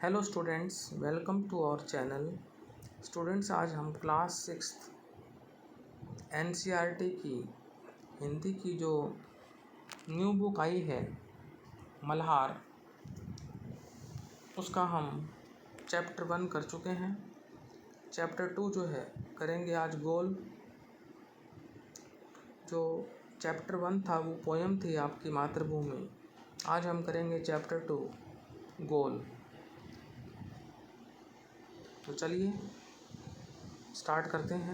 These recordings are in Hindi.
Hello students, welcome to our channel. Students, आज हम क्लास 6 एनसीईआरटी की हिंदी की जो न्यू बुक आई है मल्हार, उसका हम चैप्टर 1 कर चुके हैं। चैप्टर 2 जो है करेंगे आज गोल। जो चैप्टर 1 था वो पोयम थी आपकी मातृभूमि। आज हम करेंगे चैप्टर 2 गोल। तो चलिए स्टार्ट करते हैं।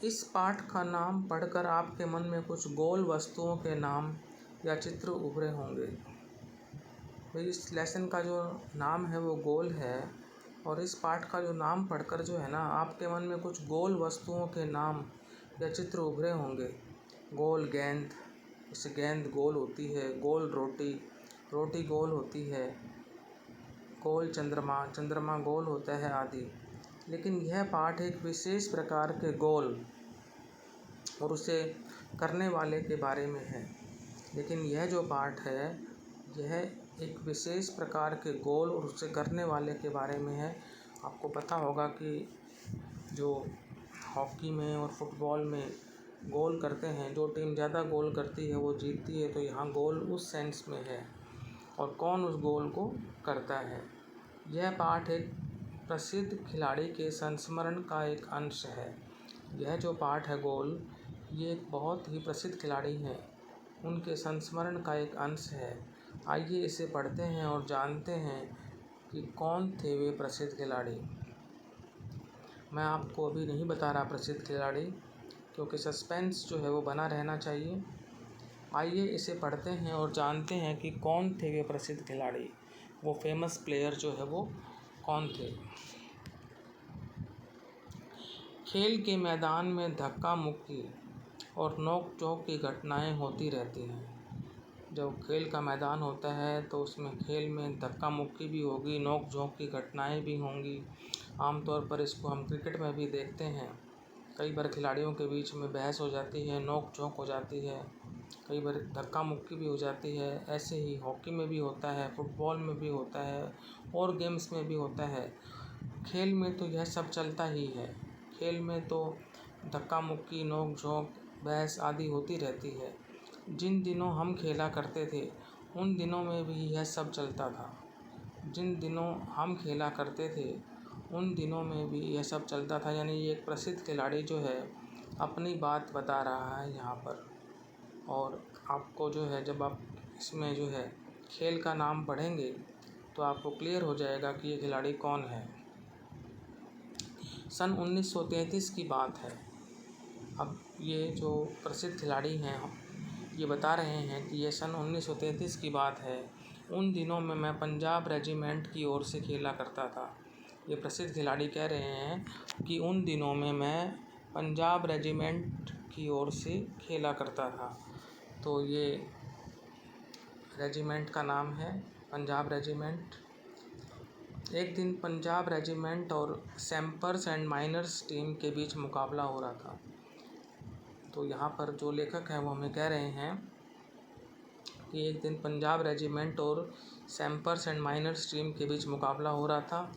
इस पाठ का नाम पढ़कर आपके मन में कुछ गोल वस्तुओं के नाम या चित्र उभरे होंगे। तो इस लेसन का जो नाम है वो गोल है, और इस पाठ का जो नाम पढ़कर जो है ना आपके मन में कुछ गोल वस्तुओं के नाम या चित्र उभरे होंगे। गोल गेंद, जैसे गेंद गोल होती है। गोल रोटी, रोटी गोल होती है। गोल चंद्रमा, चंद्रमा गोल होता है आदि। लेकिन यह पाठ एक विशेष प्रकार के गोल और उसे करने वाले के बारे में है। लेकिन यह जो पाठ है यह एक विशेष प्रकार के गोल और उसे करने वाले के बारे में है। आपको पता होगा कि जो हॉकी में और फुटबॉल में गोल करते हैं, जो टीम ज़्यादा गोल करती है वो जीतती है। तो यहाँ गोल उस सेंस में है, और कौन उस गोल को करता है। यह पाठ एक प्रसिद्ध खिलाड़ी के संस्मरण का एक अंश है। यह जो पाठ है गोल, ये एक बहुत ही प्रसिद्ध खिलाड़ी हैं, उनके संस्मरण का एक अंश है। आइए इसे पढ़ते हैं और जानते हैं कि कौन थे वे प्रसिद्ध खिलाड़ी। मैं आपको अभी नहीं बता रहा प्रसिद्ध खिलाड़ी, क्योंकि सस्पेंस जो है वो बना रहना चाहिए। आइए इसे पढ़ते हैं और जानते हैं कि कौन थे वे प्रसिद्ध खिलाड़ी, वो फेमस प्लेयर जो है वो कौन थे। खेल के मैदान में धक्का मुक्की और नोक झोंक की घटनाएं होती रहती हैं। जब खेल का मैदान होता है तो उसमें खेल में धक्का मुक्की भी होगी, नोक झोंक की घटनाएं भी होंगी। आमतौर पर इसको हम क्रिकेट में भी देखते हैं। कई बार खिलाड़ियों के बीच में बहस हो जाती है, नोक झोंक हो जाती है, कई बार धक्का मुक्की भी हो जाती है। ऐसे ही हॉकी में भी होता है, फुटबॉल में भी होता है, और गेम्स में भी होता है। खेल में तो यह सब चलता ही है। खेल में तो धक्का मुक्की, नोक झोंक, बहस आदि होती रहती है। जिन दिनों हम खेला करते थे उन दिनों में भी यह सब चलता था। जिन दिनों हम खेला करते थे उन दिनों में भी यह सब चलता था। यानी ये एक प्रसिद्ध खिलाड़ी जो है अपनी बात बता रहा है यहाँ पर। और आपको जो है जब आप इसमें जो है खेल का नाम पढ़ेंगे तो आपको क्लियर हो जाएगा कि ये खिलाड़ी कौन है। सन 1933 की बात है। अब ये जो प्रसिद्ध खिलाड़ी हैं ये बता रहे हैं कि ये सन 1933 की बात है। उन दिनों में मैं पंजाब रेजिमेंट की ओर से खेला करता था। ये प्रसिद्ध खिलाड़ी कह रहे हैं कि उन दिनों में मैं पंजाब रेजिमेंट की ओर से खेला करता था। तो ये रेजिमेंट का नाम है पंजाब रेजिमेंट। एक दिन पंजाब रेजिमेंट और सैम्पर्स एंड माइनर्स टीम के बीच मुकाबला हो रहा था। तो यहाँ पर जो लेखक हैं वो हमें कह रहे हैं कि एक दिन पंजाब रेजिमेंट और सैम्पर्स एंड माइनर्स टीम के बीच मुकाबला हो रहा था।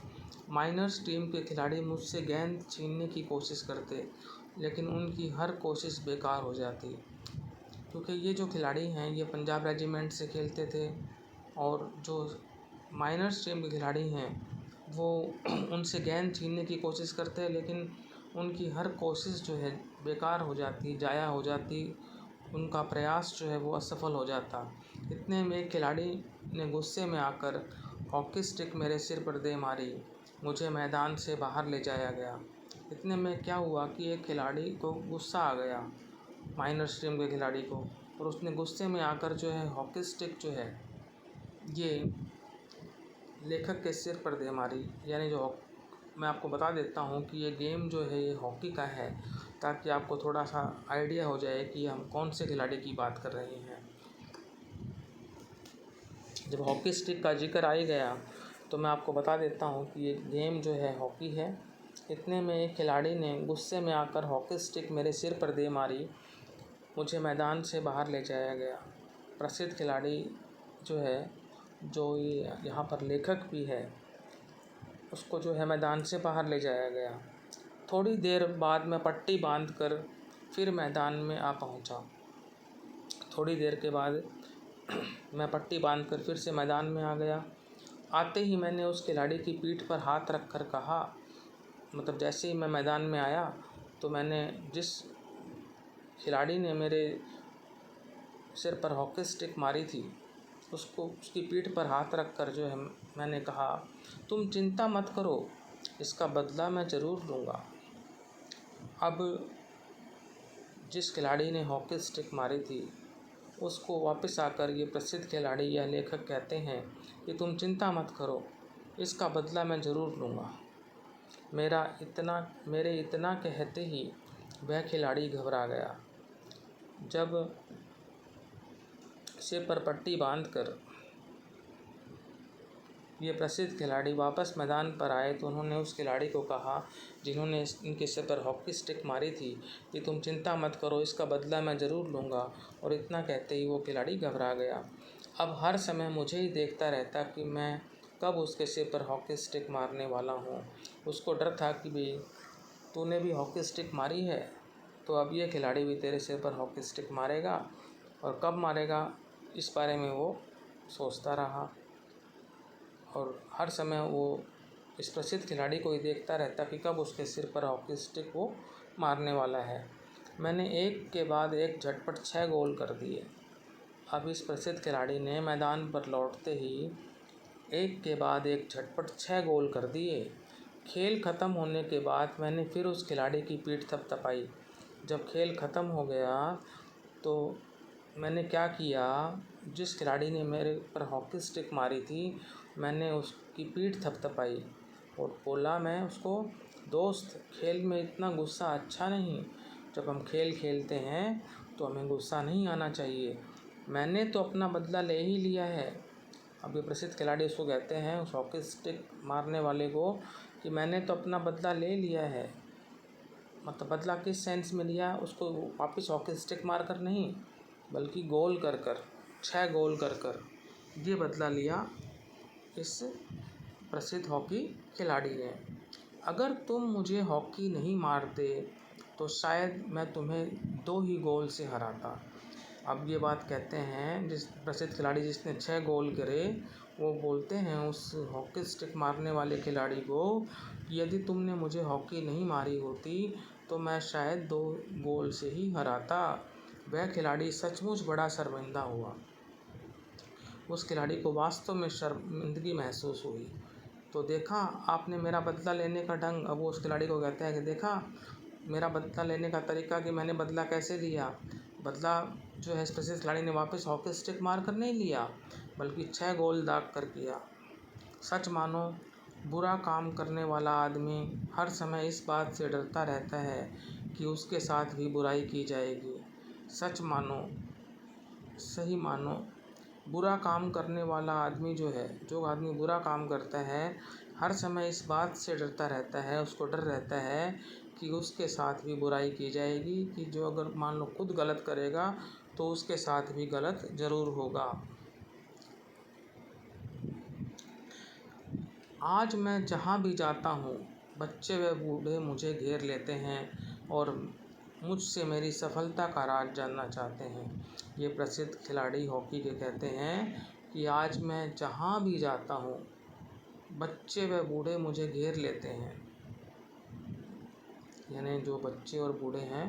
माइनर्स टीम के खिलाड़ी मुझसे गेंद छीनने की कोशिश करते, लेकिन उनकी हर कोशिश बेकार हो जाती, क्योंकि ये जो खिलाड़ी हैं ये पंजाब रेजिमेंट से खेलते थे, और जो माइनर्स टीम के खिलाड़ी हैं वो उनसे गेंद छीनने की कोशिश करते, लेकिन उनकी हर कोशिश जो है बेकार हो जाती, जाया हो जाती। उनका प्रयास जो है वो असफल हो जाता। इतने में एक खिलाड़ी ने गुस्से में आकर हॉकी स्टिक मेरे सिर पर दे मारी। मुझे मैदान से बाहर ले जाया गया। इतने में क्या हुआ कि एक खिलाड़ी को गुस्सा आ गया, माइनर्स टीम के खिलाड़ी को, और उसने गुस्से में आकर जो है हॉकी स्टिक जो है ये लेखक के सिर पर दे मारी। यानी जो मैं आपको बता देता हूँ कि ये गेम जो है ये हॉकी का है, ताकि आपको थोड़ा सा आइडिया हो जाए कि हम कौन से खिलाड़ी की बात कर रहे हैं। जब हॉकी स्टिक का जिक्र आ ही गया तो मैं आपको बता देता हूँ कि ये गेम जो है हॉकी है। इतने में एक खिलाड़ी ने गुस्से में आकर हॉकी स्टिक मेरे सिर पर दे मारी। मुझे मैदान से बाहर ले जाया गया। प्रसिद्ध खिलाड़ी जो है, जो ये यहाँ पर लेखक भी है, उसको जो है मैदान से बाहर ले जाया गया। थोड़ी देर बाद मैं पट्टी बांधकर फिर मैदान में आ पहुँचा। थोड़ी देर के बाद मैं पट्टी बांधकर फिर से मैदान में आ गया। आते ही मैंने उस खिलाड़ी की पीठ पर हाथ रख कर कहा, मतलब जैसे ही मैं मैदान में आया तो मैंने जिस खिलाड़ी ने मेरे सिर पर हॉकी स्टिक मारी थी उसकी पीठ पर हाथ रख कर जो है मैंने कहा, तुम चिंता मत करो, इसका बदला मैं ज़रूर लूँगा। अब जिस खिलाड़ी ने हॉकी स्टिक मारी थी उसको वापस आकर ये प्रसिद्ध खिलाड़ी या लेखक कहते हैं कि तुम चिंता मत करो, इसका बदला मैं ज़रूर लूँगा। मेरे इतना कहते ही वह खिलाड़ी घबरा गया। जब सिर पर पट्टी बांधकर ये प्रसिद्ध खिलाड़ी वापस मैदान पर आए तो उन्होंने उस खिलाड़ी को कहा जिन्होंने इनके सिर पर हॉकी स्टिक मारी थी कि तुम चिंता मत करो, इसका बदला मैं ज़रूर लूँगा। और इतना कहते ही वो खिलाड़ी घबरा गया। अब हर समय मुझे ही देखता रहता कि मैं कब उसके सिर पर हॉकी स्टिक मारने वाला हूँ। उसको डर था कि भाई तूने भी हॉकी स्टिक मारी है तो अब ये खिलाड़ी भी तेरे सिर पर हॉकी स्टिक मारेगा, और कब मारेगा इस बारे में वो सोचता रहा। और हर समय वो इस प्रसिद्ध खिलाड़ी को ही देखता रहता कि कब उसके सिर पर हॉकी स्टिक वो मारने वाला है। मैंने एक के बाद एक झटपट 6 गोल कर दिए। अब इस प्रसिद्ध खिलाड़ी ने मैदान पर लौटते ही एक के बाद एक झटपट 6 गोल कर दिए। खेल ख़त्म होने के बाद मैंने फिर उस खिलाड़ी की पीठ थपथपाई। जब खेल ख़त्म हो गया तो मैंने क्या किया, जिस खिलाड़ी ने मेरे पर हॉकी स्टिक मारी थी मैंने उसकी पीठ थपथपाई और बोला मैं उसको, दोस्त खेल में इतना गुस्सा अच्छा नहीं, जब हम खेल खेलते हैं तो हमें गुस्सा नहीं आना चाहिए, मैंने तो अपना बदला ले ही लिया है। अब ये प्रसिद्ध खिलाड़ी उसको कहते हैं, उस हॉकी स्टिक मारने वाले को, कि मैंने तो अपना बदला ले लिया है। मतलब बदला किस सेंस में लिया, उसको वापस हॉकी स्टिक मार कर नहीं बल्कि गोल कर कर 6 गोल कर कर ये बदला लिया इस प्रसिद्ध हॉकी खिलाड़ी ने। अगर तुम मुझे हॉकी नहीं मारते तो शायद मैं तुम्हें 2 ही गोल से हराता। अब ये बात कहते हैं जिस प्रसिद्ध खिलाड़ी जिसने 6 गोल करे, वो बोलते हैं उस हॉकी स्टिक मारने वाले खिलाड़ी को कि यदि तुमने मुझे हॉकी नहीं मारी होती तो मैं शायद 2 गोल से ही हराता। वह खिलाड़ी सचमुच बड़ा शर्मिंदा हुआ। उस खिलाड़ी को वास्तव में शर्मिंदगी महसूस हुई। तो देखा आपने मेरा बदला लेने का ढंग। अब वो उस खिलाड़ी को कहता है कि देखा मेरा बदला लेने का तरीका, कि मैंने बदला कैसे लिया। बदला जो है इस प्रसिद्ध खिलाड़ी ने वापस हॉकी स्टिक मार कर नहीं लिया बल्कि 6 गोल दाग कर किया। सच मानो बुरा काम करने वाला आदमी हर समय इस बात से डरता रहता है कि उसके साथ भी बुराई की जाएगी। सच मानो, सही मानो, बुरा काम करने वाला आदमी जो आदमी बुरा काम करता है हर समय इस बात से डरता रहता है, उसको डर रहता है कि उसके साथ भी बुराई की जाएगी, कि जो अगर मान लो खुद गलत करेगा तो उसके साथ भी गलत ज़रूर होगा। आज मैं जहाँ भी जाता हूँ बच्चे व बूढ़े मुझे घेर लेते हैं और मुझसे मेरी सफलता का राज जानना चाहते हैं। ये प्रसिद्ध खिलाड़ी हॉकी के कहते हैं कि आज मैं जहाँ भी जाता हूँ बच्चे व बूढ़े मुझे घेर लेते हैं। यानी जो बच्चे और बूढ़े हैं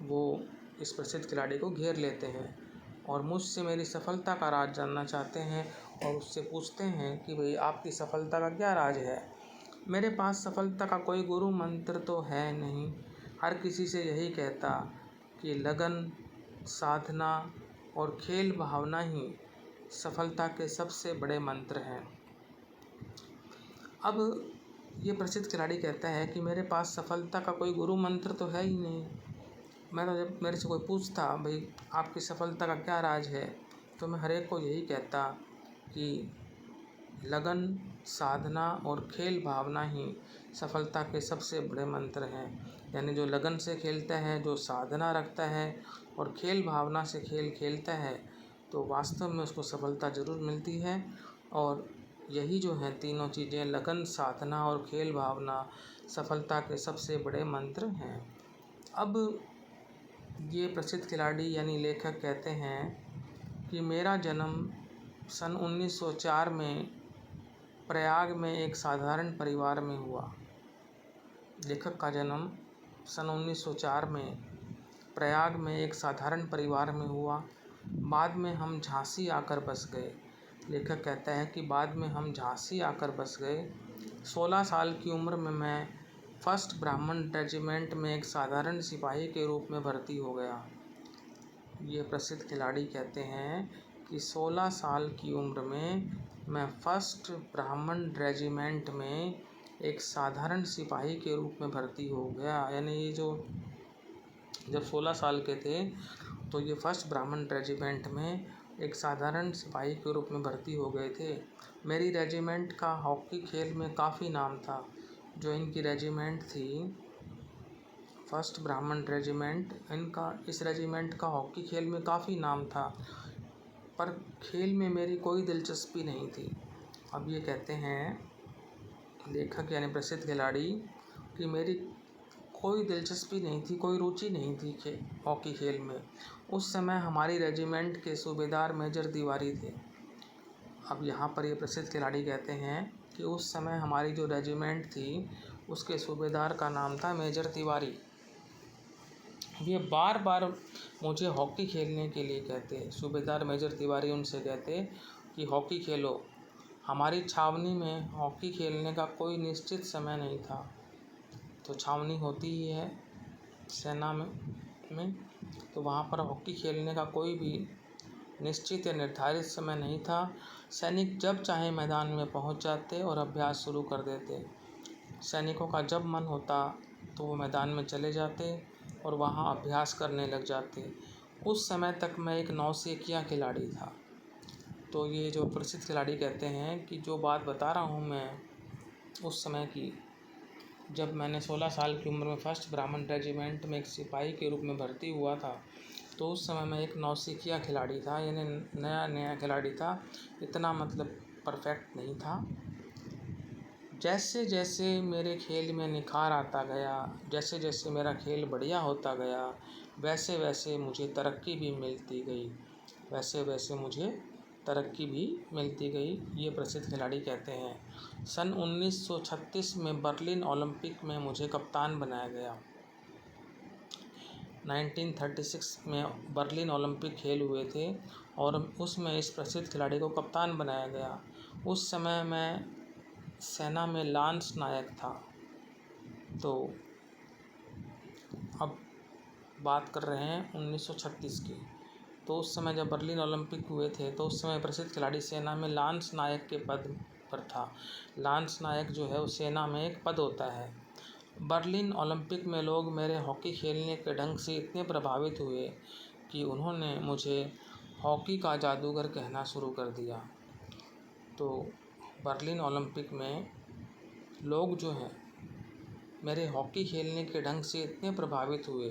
वो इस प्रसिद्ध खिलाड़ी को घेर लेते हैं और मुझसे मेरी सफलता का राज जानना चाहते हैं और उससे पूछते हैं कि भाई आपकी सफलता का क्या राज है। मेरे पास सफलता का कोई गुरु मंत्र तो है नहीं, हर किसी से यही कहता कि लगन, साधना और खेल भावना ही सफलता के सबसे बड़े मंत्र हैं। अब ये प्रसिद्ध खिलाड़ी कहता है कि मेरे पास सफलता का कोई गुरु मंत्र तो है ही नहीं। मैं तो जब मेरे से कोई पूछता भाई आपकी सफलता का क्या राज है तो मैं हर एक को यही कहता कि लगन, साधना और खेल भावना ही सफलता के सबसे बड़े मंत्र हैं। यानी जो लगन से खेलता है, जो साधना रखता है और खेल भावना से खेल खेलता है, तो वास्तव में उसको सफलता ज़रूर मिलती है। और यही जो हैं तीनों चीज़ें, लगन, साधना और खेल भावना, सफलता के सबसे बड़े मंत्र हैं। अब ये प्रसिद्ध खिलाड़ी यानी लेखक कहते हैं कि मेरा जन्म सन 1904 में प्रयाग में एक साधारण परिवार में हुआ। लेखक का जन्म सन 1904 में प्रयाग में एक साधारण परिवार में हुआ। बाद में हम झांसी आकर बस गए। लेखक कहता है कि बाद में हम झांसी आकर बस गए। 16 साल की उम्र में मैं फर्स्ट ब्राह्मण रेजिमेंट में एक साधारण सिपाही के रूप में भर्ती हो गया। ये प्रसिद्ध खिलाड़ी कहते हैं कि 16 साल की उम्र में मैं फर्स्ट ब्राह्मण रेजिमेंट में एक साधारण सिपाही के रूप में भर्ती हो गया। यानी ये जो जब 16 साल के थे तो ये फर्स्ट ब्राह्मण रेजिमेंट में एक साधारण सिपाही के रूप में भर्ती हो गए थे। मेरी रेजिमेंट का हॉकी खेल में काफ़ी नाम था। जो इनकी रेजिमेंट थी फर्स्ट ब्राह्मण रेजिमेंट, इस रेजिमेंट का हॉकी खेल में काफ़ी नाम था, पर खेल में मेरी कोई दिलचस्पी नहीं थी। अब ये कहते हैं लेखक यानी प्रसिद्ध खिलाड़ी कि मेरी कोई दिलचस्पी नहीं थी, कोई रुचि नहीं थी हॉकी खेल में। उस समय हमारी रेजिमेंट के सूबेदार मेजर तिवारी थे। अब यहाँ पर ये प्रसिद्ध खिलाड़ी कहते हैं कि उस समय हमारी जो रेजिमेंट थी उसके सूबेदार का नाम था मेजर तिवारी। ये बार बार मुझे हॉकी खेलने के लिए कहते। सूबेदार मेजर तिवारी उनसे कहते कि हॉकी खेलो। हमारी छावनी में हॉकी खेलने का कोई निश्चित समय नहीं था। तो छावनी होती ही है सेना में तो वहाँ पर हॉकी खेलने का कोई भी निश्चित या निर्धारित समय नहीं था। सैनिक जब चाहे मैदान में पहुँच जाते और अभ्यास शुरू कर देते। सैनिकों का जब मन होता तो वो मैदान में चले जाते और वहाँ अभ्यास करने लग जाते। उस समय तक मैं एक नौसिखिया खिलाड़ी था। तो ये जो प्रसिद्ध खिलाड़ी कहते हैं कि जो बात बता रहा हूँ मैं उस समय की, जब मैंने 16 साल की उम्र में फर्स्ट ब्राह्मण रेजिमेंट में एक सिपाही के रूप में भर्ती हुआ था, तो उस समय मैं एक नौसिखिया खिलाड़ी था, यानी नया खिलाड़ी था। इतना मतलब परफेक्ट नहीं था। जैसे जैसे मेरे खेल में निखार आता गया, जैसे जैसे मेरा खेल बढ़िया होता गया, वैसे वैसे मुझे तरक्की भी मिलती गई, वैसे वैसे मुझे तरक्की भी मिलती गई। ये प्रसिद्ध खिलाड़ी कहते हैं। सन 1936 में बर्लिन ओलंपिक में मुझे कप्तान बनाया गया। 1936 में बर्लिन ओलंपिक खेल हुए थे और उसमें इस प्रसिद्ध खिलाड़ी को कप्तान बनाया गया। उस समय मैं सेना में लांस नायक था। तो अब बात कर रहे हैं 1936 की। तो उस समय जब बर्लिन ओलंपिक हुए थे तो उस समय प्रसिद्ध खिलाड़ी सेना में लांस नायक के पद पर था। लांस नायक जो है उस सेना में एक पद होता है। बर्लिन ओलंपिक में लोग मेरे हॉकी खेलने के ढंग से इतने प्रभावित हुए कि उन्होंने मुझे हॉकी का जादूगर कहना शुरू कर दिया। तो बर्लिन ओलंपिक में लोग जो हैं मेरे हॉकी खेलने के ढंग से इतने प्रभावित हुए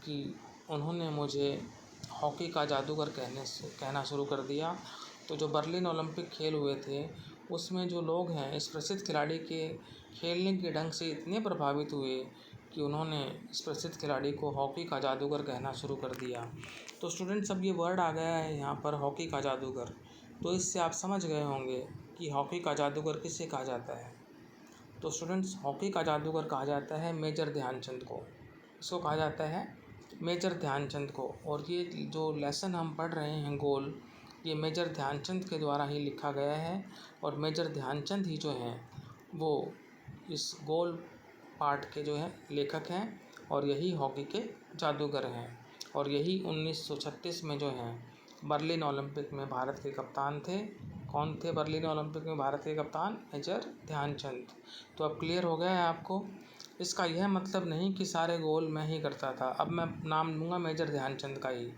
कि उन्होंने मुझे हॉकी का जादूगर कहना शुरू कर दिया। तो जो बर्लिन ओलंपिक खेल हुए थे उसमें जो लोग हैं इस प्रसिद्ध खिलाड़ी के खेलने के ढंग से इतने प्रभावित हुए कि उन्होंने इस प्रसिद्ध खिलाड़ी को हॉकी का जादूगर कहना शुरू कर दिया। तो स्टूडेंट्स, अब ये वर्ड आ गया है यहाँ पर हॉकी का जादूगर। तो इससे आप समझ गए होंगे कि हॉकी का जादूगर किसे कहा जाता है। तो स्टूडेंट्स, हॉकी का जादूगर कहा जाता है मेजर ध्यानचंद को। इसको कहा जाता है मेजर ध्यानचंद को। और ये जो लेसन हम पढ़ रहे हैं गोल, ये मेजर ध्यानचंद के द्वारा ही लिखा गया है और मेजर ध्यानचंद ही जो हैं वो इस गोल पाठ के जो हैं लेखक हैं और यही हॉकी के जादूगर हैं। और यही 1936 में जो हैं बर्लिन ओलंपिक में भारत के कप्तान थे। कौन थे बर्लिन ओलंपिक में भारत के कप्तान? मेजर ध्यानचंद। तो अब क्लियर हो गया है आपको। इसका यह मतलब नहीं कि सारे गोल मैं ही करता था। अब मैं नाम लूँगा मेजर ध्यानचंद का ही।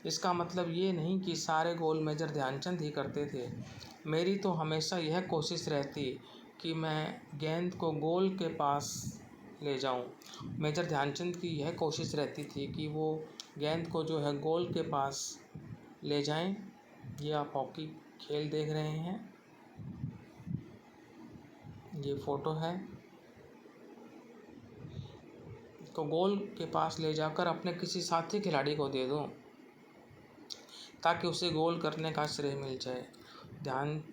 इसका मतलब ये नहीं कि सारे गोल मेजर ध्यानचंद ही करते थे। मेरी तो हमेशा यह कोशिश रहती कि मैं गेंद को गोल के पास ले जाऊं। मेजर ध्यानचंद की यह कोशिश रहती थी कि वो गेंद को जो है गोल के पास ले जाएं। ये आप हॉकी खेल देख रहे हैं, ये फ़ोटो है। तो गोल के पास ले जाकर अपने किसी साथी खिलाड़ी को दे दो ताकि उसे गोल करने का श्रेय मिल जाए।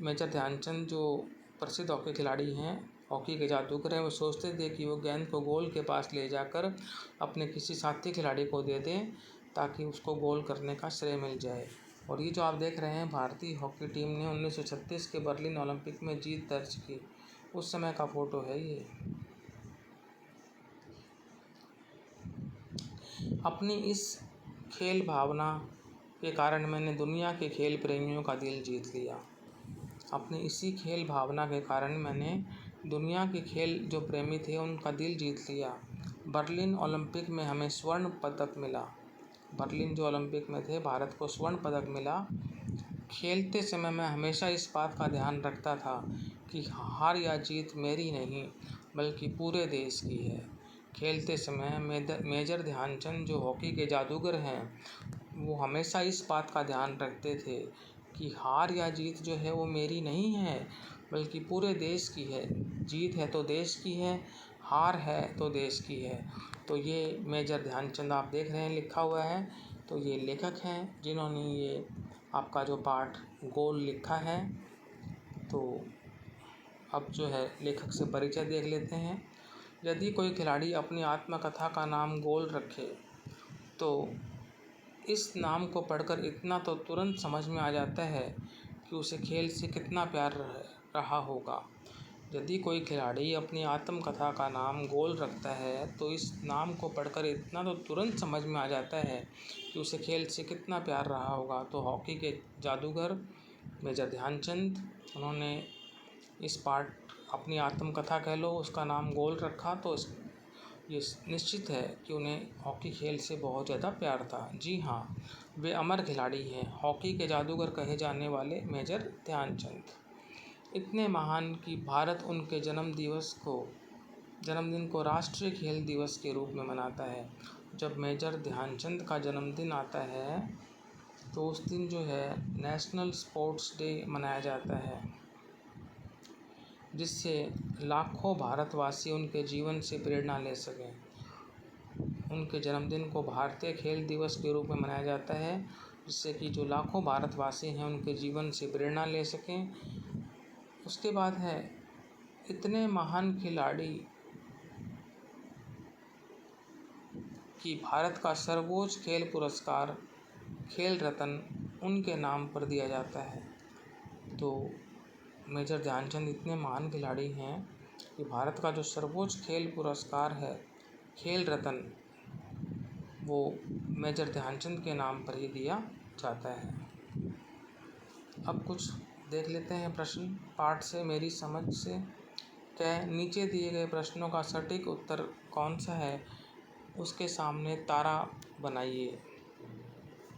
मेजर ध्यानचंद जो प्रसिद्ध हॉकी खिलाड़ी हैं, हॉकी के जादूगर हैं, वो सोचते थे कि वो गेंद को गोल के पास ले जाकर अपने किसी साथी खिलाड़ी को दे दें ताकि उसको गोल करने का श्रेय मिल जाए। और ये जो आप देख रहे हैं, भारतीय हॉकी टीम ने 1936 के बर्लिन ओलंपिक में जीत दर्ज की, उस समय का फ़ोटो है ये। अपनी इस खेल भावना के कारण मैंने दुनिया के खेल प्रेमियों का दिल जीत लिया। अपनी इसी खेल भावना के कारण मैंने दुनिया के खेल जो प्रेमी थे उनका दिल जीत लिया। बर्लिन ओलंपिक में हमें स्वर्ण पदक मिला। बर्लिन जो ओलंपिक में थे, भारत को स्वर्ण पदक मिला। खेलते समय मैं हमेशा इस बात का ध्यान रखता था कि हार या जीत मेरी नहीं बल्कि पूरे देश की है। खेलते समय मेजर ध्यानचंद जो हॉकी के जादूगर हैं, वो हमेशा इस बात का ध्यान रखते थे कि हार या जीत जो है वो मेरी नहीं है बल्कि पूरे देश की है। जीत है तो देश की है, हार है तो देश की है। तो ये मेजर ध्यानचंद आप देख रहे हैं लिखा हुआ है। तो ये लेखक हैं जिन्होंने ये आपका जो पाठ गोल लिखा है। तो अब जो है लेखक से परिचय देख लेते हैं। यदि कोई खिलाड़ी अपनी आत्मकथा का नाम गोल रखे तो इस नाम को पढ़कर इतना तो तुरंत समझ में आ जाता है कि उसे खेल से कितना प्यार रहा होगा। यदि कोई खिलाड़ी अपनी आत्मकथा का नाम गोल रखता है तो इस नाम को पढ़कर इतना तो तुरंत समझ में आ जाता है कि उसे खेल से कितना प्यार रहा होगा। तो हॉकी के जादूगर मेजर ध्यानचंद, उन्होंने इस पाठ अपनी आत्मकथा कह लो, उसका नाम गोल रखा, तो ये निश्चित है कि उन्हें हॉकी खेल से बहुत ज़्यादा प्यार था। जी हाँ, वे अमर खिलाड़ी हैं, हॉकी के जादूगर कहे जाने वाले मेजर ध्यानचंद। इतने महान कि भारत उनके जन्मदिन को राष्ट्रीय खेल दिवस के रूप में मनाता है। जब मेजर ध्यानचंद का जन्मदिन आता है तो उस दिन जो है नेशनल स्पोर्ट्स डे मनाया जाता है, जिससे लाखों भारतवासी उनके जीवन से प्रेरणा ले सकें। उनके जन्मदिन को भारतीय खेल दिवस के रूप में मनाया जाता है, जिससे कि जो लाखों भारतवासी हैं उनके जीवन से प्रेरणा ले सकें। उसके बाद है इतने महान खिलाड़ी कि भारत का सर्वोच्च खेल पुरस्कार खेल रत्न उनके नाम पर दिया जाता है। तो मेजर ध्यानचंद इतने महान खिलाड़ी हैं कि भारत का जो सर्वोच्च खेल पुरस्कार है खेल रत्न, वो मेजर ध्यानचंद के नाम पर ही दिया जाता है। अब कुछ देख लेते हैं प्रश्न पाठ से मेरी समझ से। क्या नीचे दिए गए प्रश्नों का सटीक उत्तर कौन सा है, उसके सामने तारा बनाइए।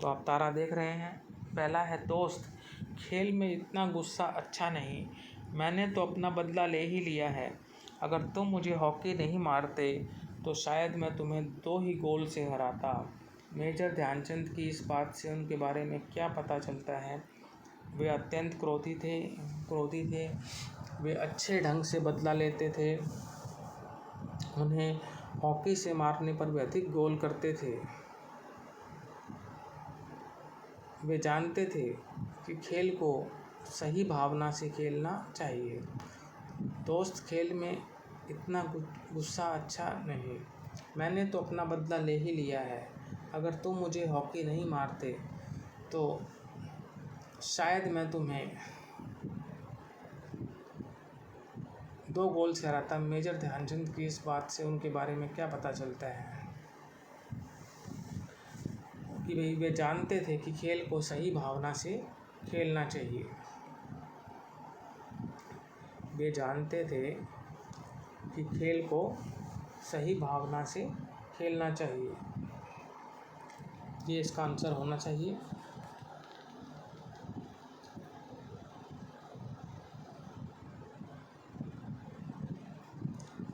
तो आप तारा देख रहे हैं। पहला है दोस्त, खेल में इतना गुस्सा अच्छा नहीं, मैंने तो अपना बदला ले ही लिया है। अगर तुम मुझे हॉकी नहीं मारते तो शायद मैं तुम्हें 2 ही गोल से हराता। मेजर ध्यानचंद की इस बात से उनके बारे में क्या पता चलता है? वे अत्यंत क्रोधी थे। वे अच्छे ढंग से बदला लेते थे। उन्हें हॉकी से मारने पर वे अधिक गोल करते थे। वे जानते थे कि खेल को सही भावना से खेलना चाहिए। दोस्त, खेल में इतना गुस्सा अच्छा नहीं, मैंने तो अपना बदला ले ही लिया है। अगर तुम मुझे हॉकी नहीं मारते तो शायद मैं तुम्हें 2 गोल से हराता। मेजर ध्यानचंद की इस बात से उनके बारे में क्या पता चलता है कि वे जानते थे कि खेल को सही भावना से खेलना चाहिए। वे जानते थे कि खेल को सही भावना से खेलना चाहिए। ये इसका आंसर होना चाहिए।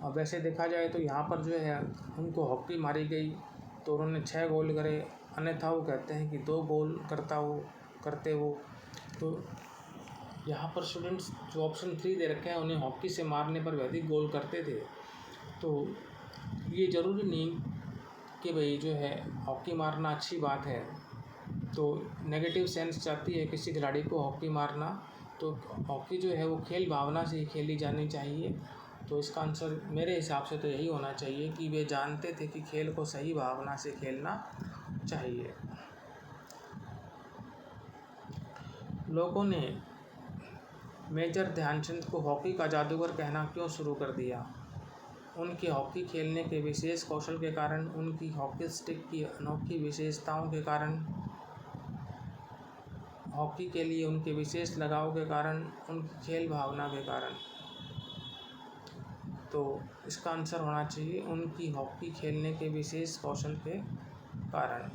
अब वैसे देखा जाए तो यहाँ पर जो है उनको हॉकी मारी गई तो उन्होंने 6 गोल करे, अन्यथा वो कहते हैं कि 2 गोल करते हो। तो यहाँ पर स्टूडेंट्स जो ऑप्शन 3 दे रखे हैं उन्हें हॉकी से मारने पर भी अधिक गोल करते थे। तो ये ज़रूरी नहीं कि भाई जो है हॉकी मारना अच्छी बात है। तो नेगेटिव सेंस चाहती है किसी खिलाड़ी को हॉकी मारना, तो हॉकी जो है वो खेल भावना से ही खेली जानी चाहिए। तो इसका आंसर मेरे हिसाब से तो यही होना चाहिए कि वे जानते थे कि खेल को सही भावना से खेलना चाहिए। लोगों ने मेजर ध्यानचंद को हॉकी का जादूगर कहना क्यों शुरू कर दिया? उनके हॉकी खेलने के विशेष कौशल के कारण, उनकी हॉकी स्टिक की अनोखी विशेषताओं के कारण, हॉकी के लिए उनके विशेष लगाव के कारण, उनकी खेल भावना के कारण। तो इसका आंसर होना चाहिए उनकी हॉकी खेलने के विशेष कौशल के कारण।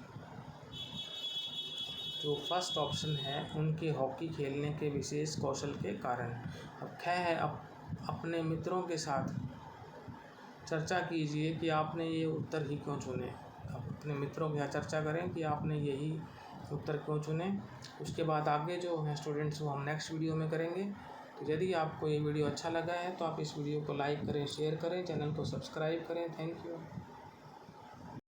जो फर्स्ट ऑप्शन है उनके हॉकी खेलने के विशेष कौशल के कारण। अब ख है अपने मित्रों के साथ चर्चा कीजिए कि आपने ये उत्तर ही क्यों चुने। अपने मित्रों के साथ चर्चा करें कि आपने यही उत्तर क्यों चुने। उसके बाद आगे जो है स्टूडेंट्स वो हम नेक्स्ट वीडियो में करेंगे। तो यदि आपको ये वीडियो अच्छा लगा है तो आप इस वीडियो को लाइक करें, शेयर करें, चैनल को सब्सक्राइब करें। Thank you.